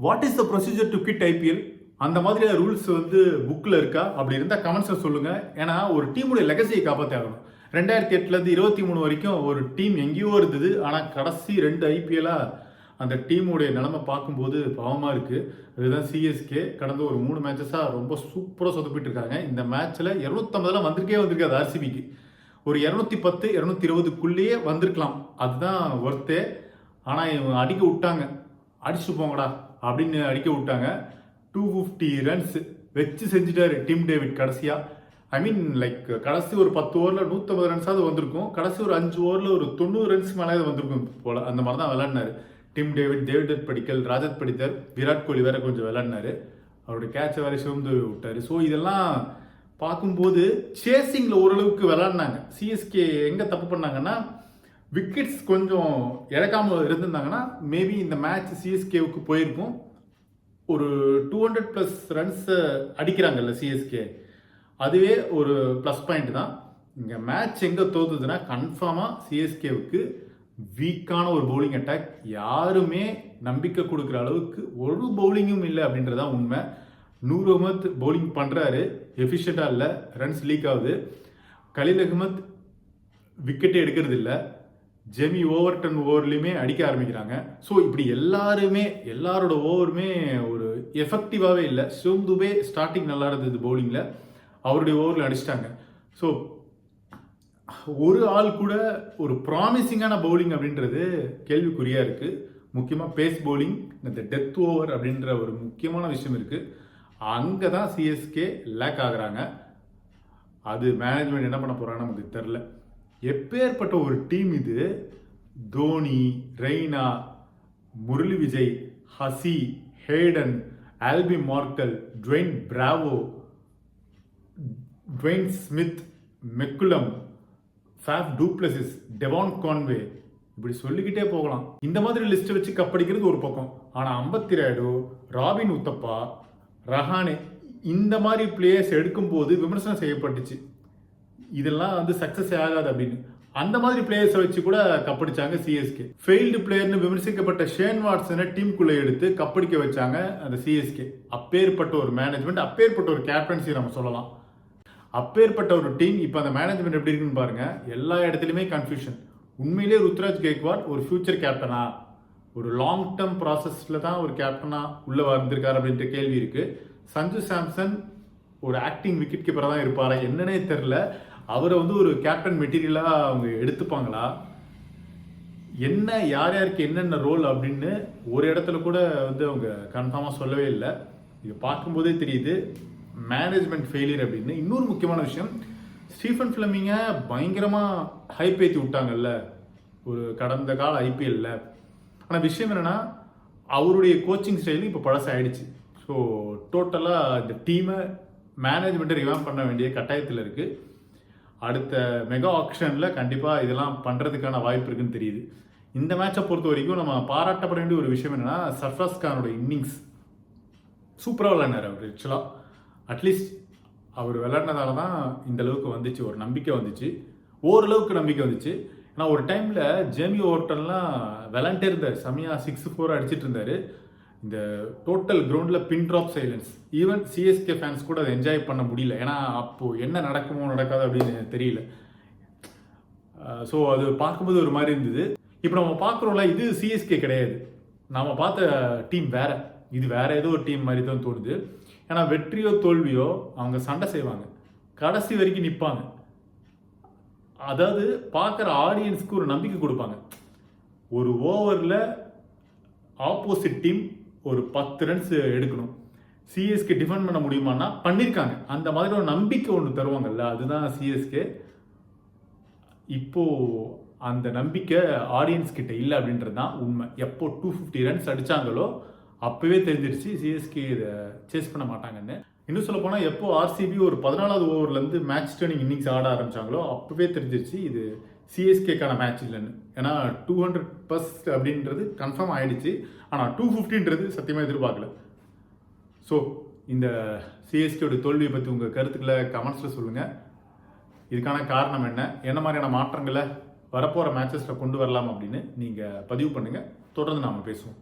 What is the procedure to get IPL? அந்த மாதிரி rules வந்து புக்கில் இருக்கா? அப்படி இருந்தால் கமெண்ட்ஸில் சொல்லுங்கள். ஏன்னா ஒரு டீமுடைய லெகசியை காப்பாற்றாகணும். 2008லேருந்து 23 வரைக்கும் ஒரு டீம் எங்கேயோ இருந்தது. ஆனால் கடைசி 2 ஐபிஎல்லாக அந்த டீமுடைய நிலைமை பார்க்கும்போது பாவமாக இருக்குது. அதுதான் சிஎஸ்கே. கடந்த ஒரு 3 மேட்சஸாக ரொம்ப சூப்பராக சொதப்பிட்டு இருக்காங்க. இந்த மேட்ச்சில் 250 வந்திருக்காது ஆர்சிபிக்கு. ஒரு 210 220க்குள்ளேயே வந்திருக்கலாம். அதுதான் ஒர்த்தே. ஆனால் இவங்க அடிக்க விட்டாங்க. அடிச்சுட்டு போங்கடா அப்படின்னு அடிக்க விட்டாங்க. 250 ரன்ஸ் வச்சு செஞ்சுட்டாரு டிம் டேவிட் கடைசியாக. ஐ மீன் லைக் கடைசி ஒரு 10 ஓவரில் 150 ரன்ஸாவது வந்திருக்கும். கடைசி ஒரு 5 ஓவரில் ஒரு 90 ரன்ஸ் மேலே வந்திருக்கும் போல். அந்த மாதிரி தான் விளையாடினாரு டிம் டேவிட். தேவ்தத் படிக்கல், ராஜத் படித்தர், விராட் கோலி வேற கொஞ்சம் விளையாடினாரு. அவருடைய கேட்சை வேற சிவந்து விட்டார். ஸோ இதெல்லாம் பார்க்கும்போது சேசிங்கில் ஓரளவுக்கு விளையாடினாங்க. சிஎஸ்கே எங்கே தப்பு பண்ணாங்கன்னா, விக்கெட்ஸ் கொஞ்சம் இழக்காமல் இருந்திருந்தாங்கன்னா மேபி இந்த மேட்ச் சிஎஸ்கேவுக்கு போயிருக்கும். ஒரு 200+ ரன்ஸ் அடிக்கிறாங்கல்ல சிஎஸ்கே, அதுவே ஒரு ப்ளஸ் பாயிண்ட் தான். இங்கே மேட்ச் எங்கே தோத்துதுன்னா கன்ஃபார்மாக சிஎஸ்கேவுக்கு வீக்கான ஒரு பவுலிங் அட்டாக். யாருமே நம்பிக்கை கொடுக்குற அளவுக்கு ஒரு பவுலிங்கும் இல்லை அப்படின்றதான் உண்மை. நூர் அகமத் பவுலிங் பண்ணுறாரு, எஃபிஷியண்டாக இல்லை, ரன்ஸ் லீக் ஆகுது. கலீல் அகமத் விக்கெட்டே எடுக்கிறது இல்லை. ஜெமி ஓவர்டன் ஓவர்லையுமே அடிக்க ஆரம்பிக்கிறாங்க. ஸோ இப்படி எல்லாரோட ஓவருமே ஒரு எஃபெக்டிவாகவே இல்லை. சிவம் துபே ஸ்டார்டிங் நல்லா இருந்தது பவுலிங்கில், அவருடைய ஓவரில் அடிச்சிட்டாங்க. ஸோ ஒரு ஆள் கூட ஒரு ப்ராமிசிங்கான பவுலிங் அப்படின்றது கேள்விக்குறியாக இருக்குது. முக்கியமாக பேஸ் பவுலிங், இந்த டெத் ஓவர் அப்படின்ற ஒரு முக்கியமான விஷயம் இருக்குது. அங்கே தான் சிஎஸ்கே லேக் ஆகுறாங்க. அது மேனேஜ்மெண்ட் என்ன பண்ண போகிறான்னு நமக்கு தெரில. எப்பேற்பட்ட ஒரு டீம் இது! Dhoni, Raina, Murali Vijay, Hussey, Haden, Alby மார்க்கல், Twain Bravo, Twain Smith, McCullum, Faf du Plessis, Devon Conway, இப்படி சொல்லிக்கிட்டே போகலாம். இந்த மாதிரி லிஸ்ட்டை வச்சு கப்படிக்கிறது ஒரு பக்கம். ஆனால் அம்பத்தி ராயுடு, ராபின் உத்தப்பா, ரஹானே, இந்த மாதிரி பிளேயர்ஸ் எடுக்கும்போது விமர்சனம் செய்யப்பட்டுச்சு, இதெல்லாம் வந்து சக்ஸஸ் ஆகாது அப்படின்னு. அந்த மாதிரி பிளேயர்ஸை வச்சு கூட கப்படிச்சாங்க சிஎஸ்கே. ஃபெயில்டு பிளேயர்னு விமர்சிக்கப்பட்ட ஷேன் வாட்சனை டீமுக்குள்ளே எடுத்து கப்படிக்க வச்சாங்க அந்த சிஎஸ்கே. அப்பேற்பட்ட ஒரு மேனேஜ்மெண்ட், அப்பேற்பட்ட ஒரு கேப்டன்சி நம்ம சொல்லலாம். அப்பேற்பட்ட ஒரு டீம். இப்போ அந்த மேனேஜ்மெண்ட் எப்படி இருக்குன்னு பாருங்க. எல்லா இடத்துலையுமே கன்ஃபியூஷன். உண்மையிலே ருத்ராஜ் கேக்வாட் ஒரு ஃபியூச்சர் கேப்டனா, ஒரு லாங் டேர்ம் ப்ராசஸில் தான் ஒரு கேப்டனா உள்ளே வந்திருக்காரு அப்படின்ற கேள்வி இருக்கு. சஞ்சு சாம்சன் ஒரு ஆக்டிங் விக்கெட் கீப்பராக தான் இருப்பாரா என்னன்னே தெரில. அவரை வந்து ஒரு கேப்டன் மெட்டீரியலாக அவங்க எடுத்துப்பாங்களா, என்ன யார் யாருக்கு என்னென்ன ரோல் அப்படின்னு ஒரு இடத்துல கூட வந்து அவங்க கன்ஃபார்மாக சொல்லவே இல்லை. இது பார்க்கும்போதே தெரியுது மேனேஜ்மெண்ட் ஃபெயிலியர் அப்படின்னு. இன்னொரு முக்கியமான விஷயம், ஸ்டீஃபன் ஃபிளமிங்கை பயங்கரமாக ஹைப் ஏற்றி விட்டாங்கல்ல ஒரு கடந்த கால ஐபிஎல்ல. ஆனால் விஷயம் என்னென்னா, அவருடைய கோச்சிங் ஸ்டைலு இப்போ பழசாயிடுச்சு. ஸோ டோட்டலாக இந்த டீமை மேனேஜ்மெண்ட்டை ரிவாம் பண்ண வேண்டிய கட்டாயத்தில் இருக்குது. அடுத்த மெகா ஆக்ஷனில் கண்டிப்பாக இதெல்லாம் பண்ணுறதுக்கான வாய்ப்பு இருக்குன்னு தெரியுது. இந்த மேட்சை பொறுத்த வரைக்கும் நம்ம பாராட்டப்பட வேண்டிய ஒரு விஷயம் என்னென்னா, சர்ஃப்ராஸ் கானோட இன்னிங்ஸ் சூப்பராக விளையாடினார் அவர். ஆக்சுவலாக அட்லீஸ்ட் அவர் விளையாடினதால தான் இந்த அளவுக்கு வந்துச்சு, ஒரு நம்பிக்கை வந்துச்சு, ஓரளவுக்கு நம்பிக்கை வந்துச்சு. ஏன்னா ஒரு டைமில் ஜேமி ஓவர்டன்லாம் விளையாண்டே இருந்தார், செம்மையாக 6-4 அடிச்சிட்டு இருந்தார். இந்த டோட்டல் கிரவுண்டில் பின் drop silence. Even CSK fans கூட அதை என்ஜாய் பண்ண முடியல. ஏன்னா அப்போது என்ன நடக்குமோ நடக்காது அப்படின்னு தெரியல. ஸோ அது பார்க்கும்போது ஒரு மாதிரி இருந்தது. இப்போ நம்ம பார்க்குறோம்ல, இது சிஎஸ்கே கிடையாது. நாம் பார்த்த டீம் வேற, இது வேற ஏதோ ஒரு டீம் மாதிரி தான் தோணுது. ஏன்னா வெற்றியோ தோல்வியோ அவங்க சண்டை செய்வாங்க, கடைசி வரைக்கும் நிற்பாங்க. அதாவது பார்க்குற ஆடியன்ஸ்க்கு ஒரு நம்பிக்கை கொடுப்பாங்க. ஒரு ஓவரில் ஆப்போசிட் டீம் ஒரு 10 ரன்ஸ் எடுக்கணும், சிஎஸ்கே டிஃபெண்ட் பண்ண முடியுமான்னா பண்ணியிருக்காங்க. அந்த மாதிரி ஒரு நம்பிக்கை ஒன்று தருவாங்கல்ல, அதுதான் சிஎஸ்கே. இப்போது அந்த நம்பிக்கை ஆடியன்ஸ் கிட்ட இல்லை அப்படின்றது தான் உண்மை. எப்போ 250 ரன்ஸ் அடித்தாங்களோ அப்போவே தெரிஞ்சிருச்சு சிஎஸ்கே இதை சேஸ் பண்ண மாட்டாங்கன்னு. இன்னும் சொல்ல போனால் எப்போ ஆர்சிபி ஒரு 14வது ஓவர்லேருந்து மேட்ச் டர்னிங் இன்னிங்ஸ் ஆட ஆரம்பித்தாங்களோ அப்போவே தெரிஞ்சிருச்சு இது சிஎஸ்கேக்கான மேட்ச் இல்லைன்னு. ஏன்னா 200+ அப்படின்றது கன்ஃபார்ம் ஆகிடுச்சு. ஆனால் 250ன்றது சத்தியமாக எதிர்பார்க்கல. ஸோ இந்த சிஎஸ்கேயோட தோல்வியை பற்றி உங்கள் கருத்துக்களை கமெண்ட்ஸில் சொல்லுங்கள். இதுக்கான காரணம் என்ன மாதிரியான மாற்றங்களை வரப்போகிற மேட்சஸில் கொண்டு வரலாம் அப்படின்னு நீங்கள் பதிவு பண்ணுங்கள். தொடர்ந்து நாம் பேசுவோம்.